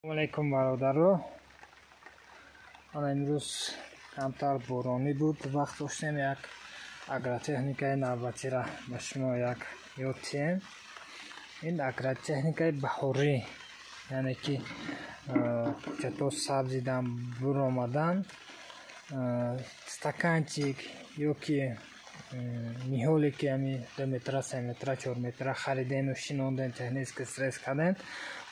Алейкум бародаро. Ана имрӯз камтар боронӣ буд. Вақт доштем як агротехникаи навбатиро ба шумо як ёд диҳем. Ин агротехникаи баҳорӣ, яъне ки чато сабзи дан буромадан стаканчик ё ки миҳоле ки ами 2 метра, 3 метра, 4 метра харидену шинондем, технически стресс кардем.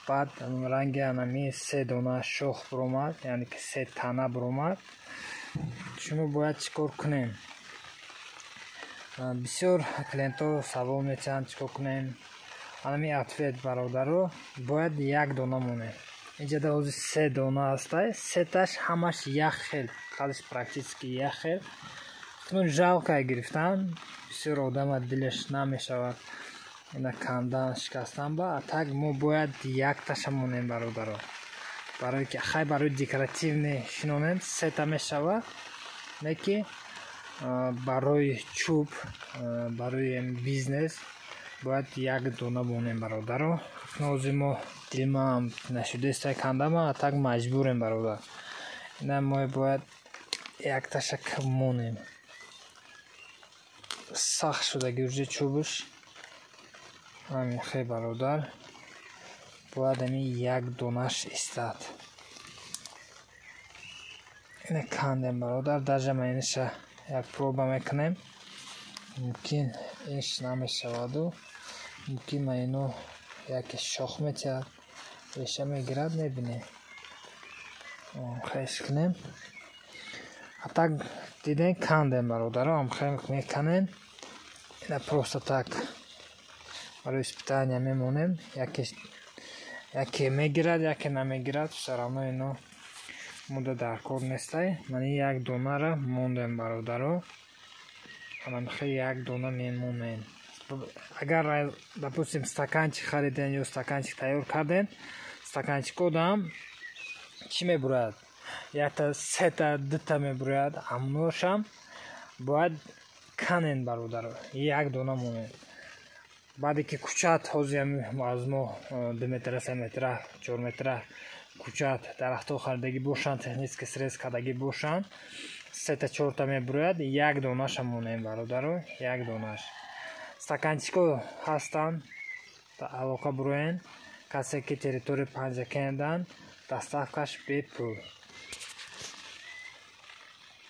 Баъд ранги анами 3 дона шох буромад, яъне ки 3 тана буромад. Шумо бояд чикор кунем? Бисёр клиентҳо савол мечанд чикор кунем. Анами ответ бародаро, бояд 1 дона монем. Инҷа да ҳозир 3 дона астай, 3таш ҳамаш як хел, халиш практически як хел. Итмон жалкай гирифтан, бисёр одама дилаш намешавад ина кандан, шикастан ба. А так мо бояд 1таша монем бародаро. Барои ки хай барои декоративне шинонем 3та мешавад. Неки барои чӯб, барои бизнес бояд 1 дона монем бародаро. Ҳозир мо дилмам нашудестай кандама, а так маҷбурем бародар. Ина мо бояд 1таша монем. Сахт шудаги уже чӯбаш. Ами хей бародар, бояд ами 1 донаш истад. Ина кандем бародар, даже ма иниша як проба мекунем. Мумкин иш намешаваду, мумкин ма ину яке шох метиҳад, реша мегирад, мебинем. Хеш кунем. А так дидем кандем бародаро, ам хей меканем. Ина просто так барои испытания мемонем. Яке мегирад, яке намегирад, все равно ино муда дар кор нестай. Ман 1 донара мондем бародаро. Анам хей 1 дона мемонем. Агар допустим стаканчик хариден ё стаканчик тайёр карден, стаканчикодам чӣ мебурад? 1та, 3та, 2та мебурад. Амношам бояд канен бародаро, 1 дона монем. Баъде ки кучат ҳозир аз мо 2 метра, 3 метра, 4 метра кучат дарахтҳо харидаги бошанд, технически стресс кардаги бошанд, 3та 4та мебурад, 1 донаша монем бародаро, 1 донаш. Стаканчико ҳастанд, алоқа буроен, касе ки территория панҷакендан, доставкаш бепул.